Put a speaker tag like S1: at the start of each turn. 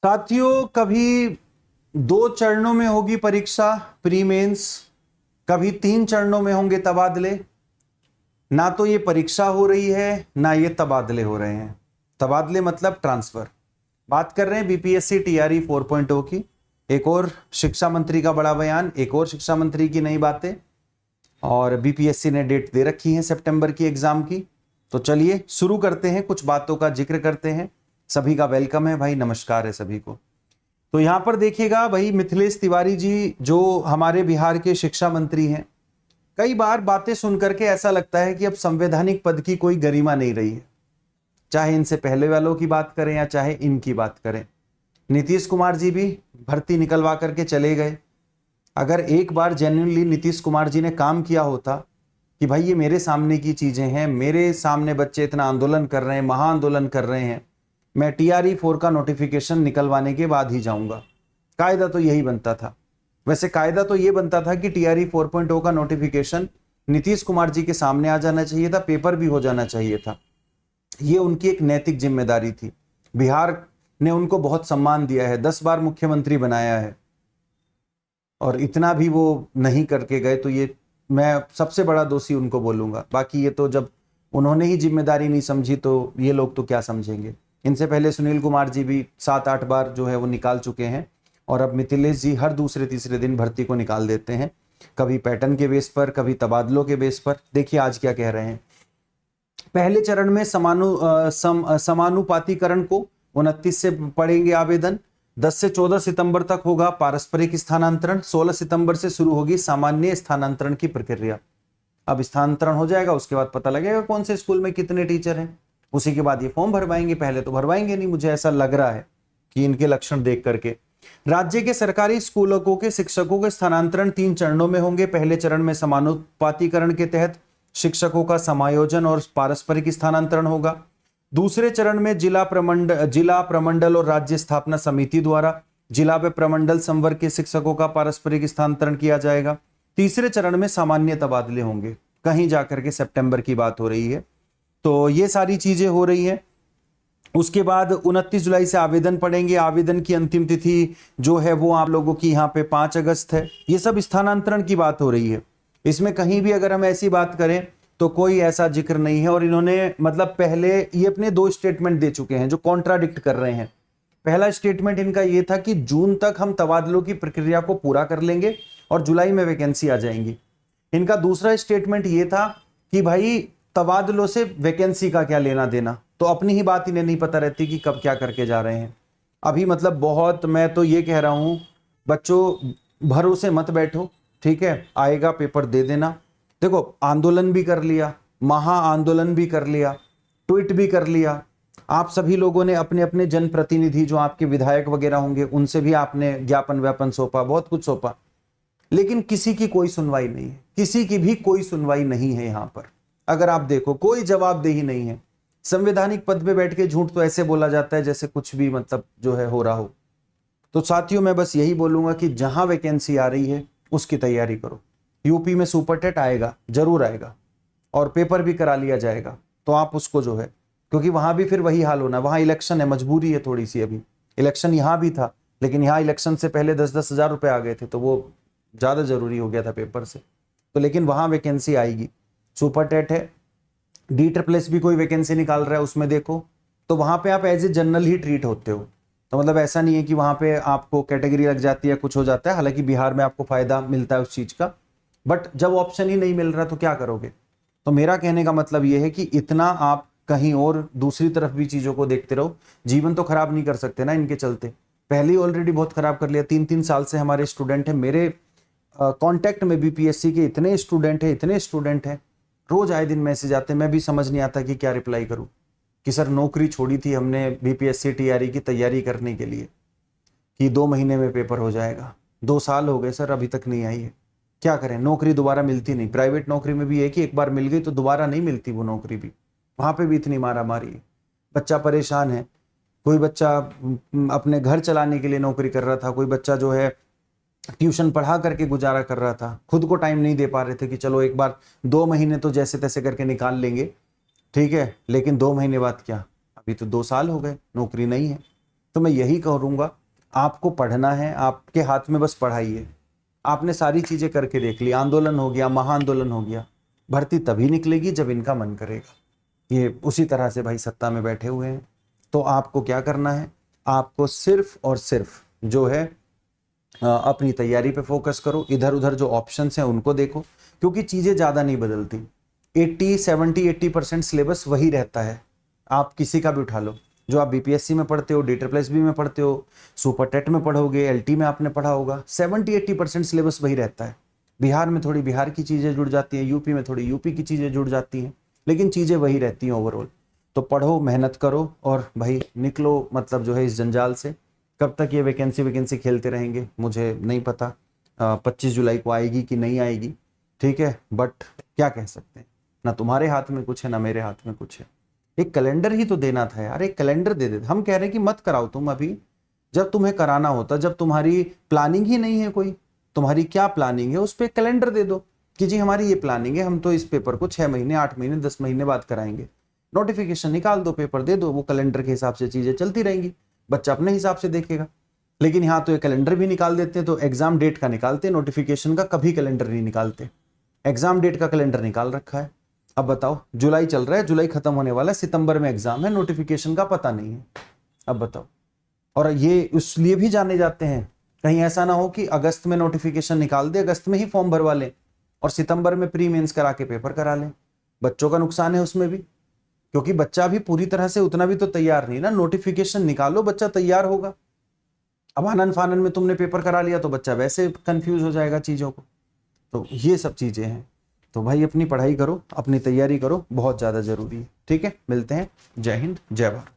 S1: साथियों, कभी 2 चरणों में होगी परीक्षा प्री मेंस, कभी 3 चरणों में होंगे तबादले। ना तो ये परीक्षा हो रही है ना ये तबादले हो रहे हैं। तबादले मतलब ट्रांसफर। बात कर रहे हैं बीपीएससी टीआरई 4.0 की। एक और शिक्षा मंत्री का बड़ा बयान, एक और शिक्षा मंत्री की नई बातें, और बीपीएससी ने डेट दे रखी है सितंबर की एग्जाम की। तो चलिए शुरू करते हैं, कुछ बातों का जिक्र करते हैं। सभी का वेलकम है भाई, नमस्कार है सभी को। तो यहां पर देखिएगा भाई, मिथिलेश तिवारी जी जो हमारे बिहार के शिक्षा मंत्री हैं, कई बार बातें सुनकर के ऐसा लगता है कि अब संवैधानिक पद की कोई गरिमा नहीं रही है। चाहे इनसे पहले वालों की बात करें या चाहे इनकी बात करें। नीतीश कुमार जी भी भर्ती निकलवा करके चले गए। अगर एक बार जेन्युइनली नीतीश कुमार जी ने काम किया होता कि भाई ये मेरे सामने की चीजें हैं, मेरे सामने बच्चे इतना आंदोलन कर रहे हैं, महाआंदोलन कर रहे हैं, मैं टीआरई 4 का नोटिफिकेशन निकलवाने के बाद ही जाऊंगा। कायदा तो यही बनता था। वैसे कायदा तो ये बनता था कि टीआरई 4.0 का नोटिफिकेशन नीतीश कुमार जी के सामने आ जाना चाहिए था, पेपर भी हो जाना चाहिए था। ये उनकी एक नैतिक जिम्मेदारी थी। बिहार ने उनको बहुत सम्मान दिया है, 10 बार मुख्यमंत्री बनाया है, और इतना भी वो नहीं करके गए तो ये मैं सबसे बड़ा दोषी उनको बोलूंगा। बाकी ये तो जब उन्होंने ही जिम्मेदारी नहीं समझी तो ये लोग तो क्या समझेंगे। इनसे पहले सुनील कुमार जी भी 7-8 बार जो है वो निकाल चुके हैं, और अब मिथिलेश जी हर दूसरे तीसरे दिन भर्ती को निकाल देते हैं, कभी पैटर्न के बेस पर, कभी तबादलों के बेस पर। देखिए आज क्या कह रहे हैं। पहले चरण में समानुपातिकरण को 29 से पढ़ेंगे आवेदन। 10 से 14 सितंबर तक होगा पारस्परिक स्थानांतरण। 16 सितंबर से शुरू होगी सामान्य स्थानांतरण की प्रक्रिया। अब स्थानांतरण हो जाएगा, उसके बाद पता लगेगा कौन से स्कूल में कितने टीचर हैं, उसी के बाद ये फॉर्म भरवाएंगे। पहले तो भरवाएंगे नहीं, मुझे ऐसा लग रहा है कि इनके लक्षण देख करके। राज्य के सरकारी स्कूलों के शिक्षकों के स्थानांतरण 3 चरणों में होंगे। पहले चरण में समानुपातिकरण के तहत शिक्षकों का समायोजन और पारस्परिक स्थानांतरण होगा। दूसरे चरण में जिला प्रमंडल और राज्य स्थापना समिति द्वारा जिला व प्रमंडल संवर्ग के शिक्षकों का पारस्परिक स्थानांतरण किया जाएगा। तीसरे चरण में सामान्य तबादले होंगे, कहीं जाकर के सितंबर की बात हो रही है। तो ये सारी चीजें हो रही है। उसके बाद 29 जुलाई से आवेदन पड़ेंगे। आवेदन की अंतिम तिथि जो है वो आप लोगों की यहाँ पे 5 अगस्त है। ये सब स्थानांतरण की बात हो रही है। इसमें कहीं भी अगर हम ऐसी बात करें तो कोई ऐसा जिक्र नहीं है। और इन्होंने मतलब पहले ये अपने 2 स्टेटमेंट दे चुके हैं जो कॉन्ट्राडिक्ट कर रहे हैं। पहला स्टेटमेंट इनका ये था कि जून तक हम तबादलों की प्रक्रिया को पूरा कर लेंगे और जुलाई में वैकेंसी आ जाएंगी। इनका दूसरा स्टेटमेंट ये था कि भाई तबादलों से वैकेंसी का क्या लेना देना। तो अपनी ही बात इन्हें नहीं पता रहती कि कब क्या करके जा रहे हैं। अभी मतलब बहुत, मैं तो ये कह रहा हूं बच्चों, भरोसे मत बैठो, ठीक है। आएगा पेपर दे देना। देखो आंदोलन भी कर लिया, महा आंदोलन भी कर लिया, ट्वीट भी कर लिया। आप सभी लोगों ने अपने अपने जनप्रतिनिधि जो आपके विधायक वगैरह होंगे उनसे भी आपने ज्ञापन व्यापन सौंपा, बहुत कुछ सौंपा, लेकिन किसी की कोई सुनवाई नहीं है। किसी की भी कोई सुनवाई नहीं है। यहां पर अगर आप देखो कोई जवाबदेही नहीं है। संवैधानिक पद पे बैठ के झूठ तो ऐसे बोला जाता है जैसे कुछ भी मतलब जो है हो रहा हो। तो साथियों मैं बस यही बोलूंगा कि जहां वैकेंसी आ रही है उसकी तैयारी करो। यूपी में सुपर टेट आएगा, जरूर आएगा, और पेपर भी करा लिया जाएगा। तो आप उसको जो है, क्योंकि वहां भी फिर वही हाल होना, वहां इलेक्शन है, मजबूरी है थोड़ी सी। अभी इलेक्शन यहां भी था, लेकिन यहाँ इलेक्शन से पहले 10-10 हजार रुपए आ गए थे, तो वो ज्यादा जरूरी हो गया था पेपर से। तो लेकिन वहां वैकेंसी आएगी। सुपर टेट है, D++ भी कोई वैकेंसी निकाल रहा है, उसमें देखो। तो वहां पे आप एज ए जनरल ही ट्रीट होते हो। तो मतलब ऐसा नहीं है कि वहां पे आपको कैटेगरी लग जाती है, कुछ हो जाता है। हालांकि बिहार में आपको फायदा मिलता है उस चीज का, बट जब ऑप्शन ही नहीं मिल रहा तो क्या करोगे। तो मेरा कहने का मतलब यह है कि इतना आप कहीं और दूसरी तरफ भी चीजों को देखते रहो। जीवन तो खराब नहीं कर सकते ना इनके चलते। पहले ही ऑलरेडी बहुत खराब कर लिया। 3-3 साल से हमारे स्टूडेंट हैं, मेरे कांटेक्ट में बीपीएससी के इतने स्टूडेंट हैं, रोज आए दिन मैसेज आते हैं। मैं भी समझ नहीं आता कि क्या रिप्लाई करूं कि सर नौकरी छोड़ी थी हमने बीपीएससी टीआरई की तैयारी करने के लिए कि 2 महीने में पेपर हो जाएगा। 2 साल हो गए सर, अभी तक नहीं आई है। क्या करें, नौकरी दोबारा मिलती नहीं। प्राइवेट नौकरी में भी है कि एक बार मिल गई तो दोबारा नहीं मिलती वो नौकरी भी। वहां पे भी इतनी मारा मारी है, बच्चा परेशान है। कोई बच्चा अपने घर चलाने के लिए नौकरी कर रहा था, कोई बच्चा जो है ट्यूशन पढ़ा करके गुजारा कर रहा था, खुद को टाइम नहीं दे पा रहे थे कि चलो एक बार 2 महीने तो जैसे तैसे करके निकाल लेंगे, ठीक है। लेकिन 2 महीने बाद क्या, अभी तो 2 साल हो गए, नौकरी नहीं है। तो मैं यही करूँगा, आपको पढ़ना है, आपके हाथ में बस पढ़ाई है। आपने सारी चीज़ें करके देख ली, आंदोलन हो गया, महाआंदोलन हो गया, भर्ती तभी निकलेगी जब इनका मन करेगा। ये उसी तरह से भाई सत्ता में बैठे हुए हैं। तो आपको क्या करना है, आपको सिर्फ और सिर्फ जो है अपनी तैयारी पे फोकस करो, इधर उधर जो ऑप्शंस हैं उनको देखो, क्योंकि चीज़ें ज़्यादा नहीं बदलती। 80 सिलेबस वही रहता है, आप किसी का भी उठा लो। जो आप बीपीएससी में पढ़ते हो, DSSB में पढ़ते हो, सुपर टेट में पढ़ोगे, LT में आपने पढ़ा होगा, 70-80% सिलेबस वही रहता है। बिहार में थोड़ी बिहार की चीज़ें जुड़ जाती हैं, यूपी में थोड़ी यूपी की चीज़ें जुड़ जाती हैं, लेकिन चीज़ें वही रहती हैं ओवरऑल। तो पढ़ो, मेहनत करो और भाई निकलो, मतलब जो है इस जंजाल से। कब तक ये वैकेंसी खेलते रहेंगे मुझे नहीं पता, 25 जुलाई को आएगी कि नहीं आएगी, ठीक है, बट क्या कह सकते हैं, ना तुम्हारे हाथ में कुछ है ना मेरे हाथ में कुछ है। एक कैलेंडर ही तो देना था यार, एक कैलेंडर दे देते। हम कह रहे हैं कि मत कराओ तुम अभी, जब तुम्हें कराना होता, जब तुम्हारी प्लानिंग ही नहीं है कोई, तुम्हारी क्या प्लानिंग है उस पर कैलेंडर दे दो कि जी हमारी ये प्लानिंग है, हम तो इस पेपर को 6 महीने 8 महीने 10 महीने बाद कराएंगे। नोटिफिकेशन निकाल दो, पेपर दे दो, वो कैलेंडर के हिसाब से चीजें चलती रहेंगी, बच्चा अपने हिसाब से देखेगा। लेकिन यहाँ तो ये कैलेंडर भी निकाल देते हैं, तो एग्जाम डेट का निकालते हैं, नोटिफिकेशन का कभी कैलेंडर नहीं निकालते। एग्जाम डेट का कैलेंडर निकाल रखा है। अब बताओ, जुलाई चल रहा है, जुलाई खत्म होने वाला है, सितंबर में एग्जाम है, नोटिफिकेशन का पता नहीं है। अब बताओ, और ये इसलिए भी जाने जाते हैं कहीं ऐसा ना हो कि अगस्त में नोटिफिकेशन निकाल दे, अगस्त में ही फॉर्म भरवा लें और सितंबर में प्री मेंस करा के पेपर करा लें। बच्चों का नुकसान है उसमें भी, क्योंकि बच्चा भी पूरी तरह से उतना भी तो तैयार नहीं ना। नोटिफिकेशन निकालो, बच्चा तैयार होगा। अब आनन फानन में तुमने पेपर करा लिया तो बच्चा वैसे कंफ्यूज हो जाएगा चीज़ों को। तो ये सब चीज़ें हैं। तो भाई अपनी पढ़ाई करो, अपनी तैयारी करो, बहुत ज़्यादा ज़रूरी है। ठीक है, मिलते हैं। जय हिंद, जय भारत।